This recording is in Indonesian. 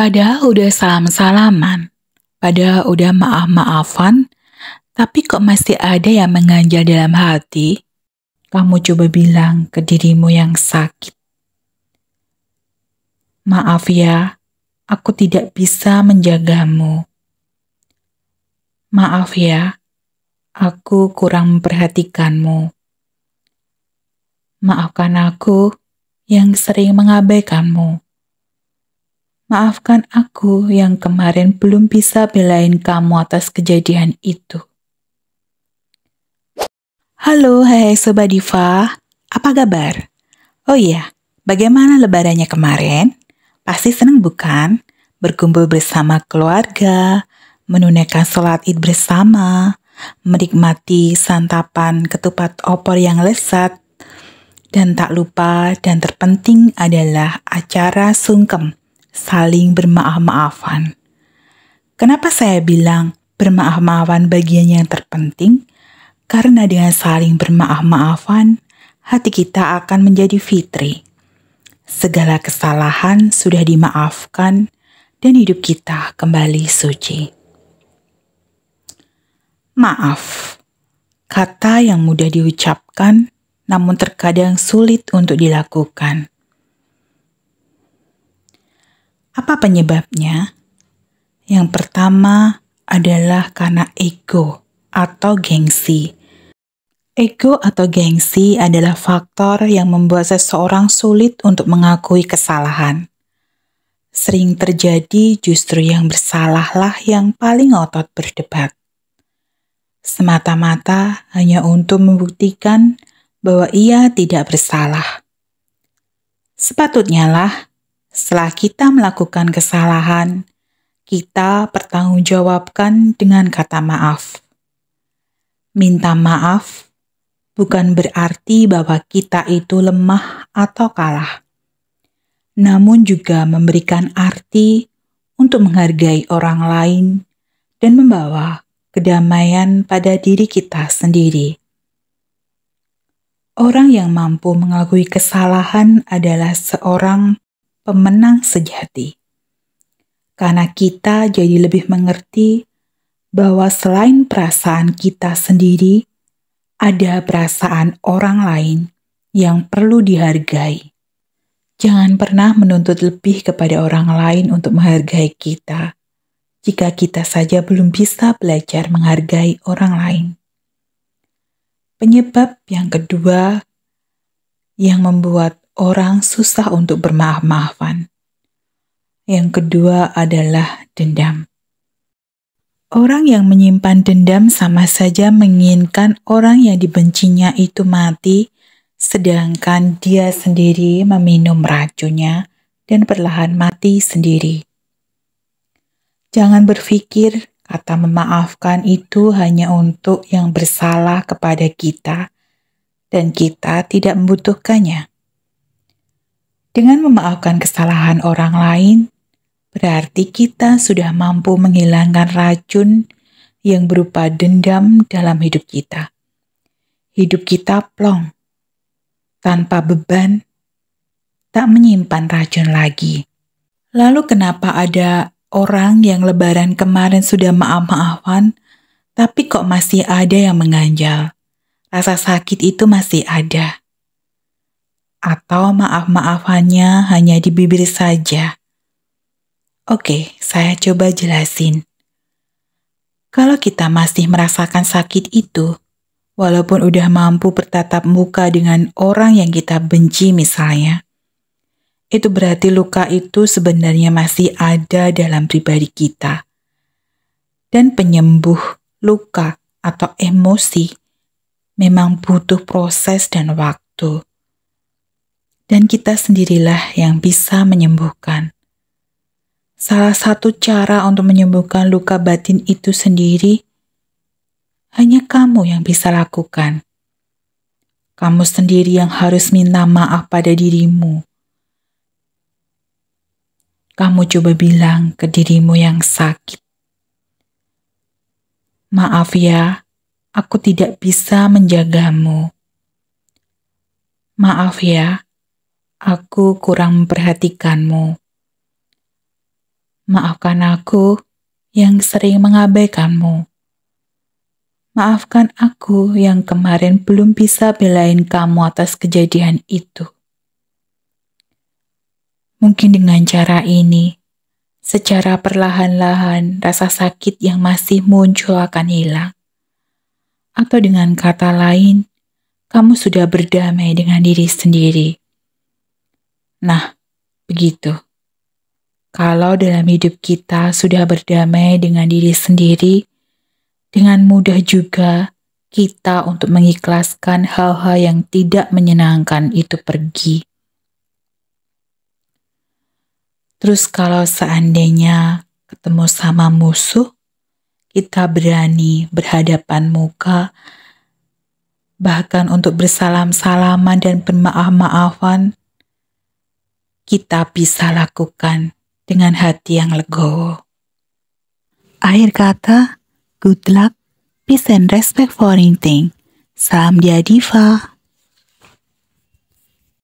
Padahal udah salam-salaman, padahal udah maaf-maafan, tapi kok masih ada yang mengganjal dalam hati? Kamu coba bilang ke dirimu yang sakit. Maaf ya, aku tidak bisa menjagamu. Maaf ya, aku kurang memperhatikanmu. Maafkan aku yang sering mengabaikanmu. Maafkan aku yang kemarin belum bisa belain kamu atas kejadian itu. Halo, hai Sobat Diva. Apa kabar? Oh iya, bagaimana lebarannya kemarin? Pasti senang bukan? Berkumpul bersama keluarga, menunaikan sholat id bersama, menikmati santapan ketupat opor yang lezat, dan tak lupa dan terpenting adalah acara sungkem, saling bermaaf-maafan. Kenapa saya bilang bermaaf-maafan bagian yang terpenting? Karena dengan saling bermaaf-maafan, hati kita akan menjadi fitri. Segala kesalahan sudah dimaafkan dan hidup kita kembali suci. Maaf, kata yang mudah diucapkan namun terkadang sulit untuk dilakukan. Apa penyebabnya? Yang pertama adalah karena ego atau gengsi. Ego atau gengsi adalah faktor yang membuat seseorang sulit untuk mengakui kesalahan. Sering terjadi justru yang bersalahlah yang paling otot berdebat. Semata-mata hanya untuk membuktikan bahwa ia tidak bersalah. Sepatutnya lah, setelah kita melakukan kesalahan, kita pertanggungjawabkan dengan kata maaf. Minta maaf bukan berarti bahwa kita itu lemah atau kalah, namun juga memberikan arti untuk menghargai orang lain dan membawa kedamaian pada diri kita sendiri. Orang yang mampu mengakui kesalahan adalah seorang pemenang sejati. Karena kita jadi lebih mengerti bahwa selain perasaan kita sendiri, ada perasaan orang lain yang perlu dihargai. Jangan pernah menuntut lebih kepada orang lain untuk menghargai kita, jika kita saja belum bisa belajar menghargai orang lain. Penyebab yang kedua yang membuat orang susah untuk bermaaf-maafan. Yang kedua adalah dendam. Orang yang menyimpan dendam sama saja menginginkan orang yang dibencinya itu mati, sedangkan dia sendiri meminum racunnya dan perlahan mati sendiri. Jangan berpikir kata memaafkan itu hanya untuk yang bersalah kepada kita, dan kita tidak membutuhkannya. Dengan memaafkan kesalahan orang lain, berarti kita sudah mampu menghilangkan racun yang berupa dendam dalam hidup kita. Hidup kita plong, tanpa beban, tak menyimpan racun lagi. Lalu kenapa ada orang yang lebaran kemarin sudah maaf-maafan, tapi kok masih ada yang mengganjal? Rasa sakit itu masih ada. Atau maaf-maafannya hanya di bibir saja? Oke, saya coba jelasin. Kalau kita masih merasakan sakit itu, walaupun udah mampu bertatap muka dengan orang yang kita benci misalnya, itu berarti luka itu sebenarnya masih ada dalam pribadi kita. Dan penyembuh luka atau emosi memang butuh proses dan waktu. Dan kita sendirilah yang bisa menyembuhkan. Salah satu cara untuk menyembuhkan luka batin itu sendiri, hanya kamu yang bisa lakukan. Kamu sendiri yang harus minta maaf pada dirimu. Kamu coba bilang ke dirimu yang sakit. Maaf ya, aku tidak bisa menjagamu. Maaf ya, aku kurang memperhatikanmu. Maafkan aku yang sering mengabaikanmu. Maafkan aku yang kemarin belum bisa belain kamu atas kejadian itu. Mungkin dengan cara ini, secara perlahan-lahan rasa sakit yang masih muncul akan hilang. Atau dengan kata lain, kamu sudah berdamai dengan diri sendiri. Nah, begitu. Kalau dalam hidup kita sudah berdamai dengan diri sendiri, dengan mudah juga kita untuk mengikhlaskan hal-hal yang tidak menyenangkan itu pergi. Terus kalau seandainya ketemu sama musuh, kita berani berhadapan muka, bahkan untuk bersalam-salaman dan bermaaf-maafan, kita bisa lakukan dengan hati yang legowo. Akhir kata, good luck, peace and respect for anything. Salam dia Diva.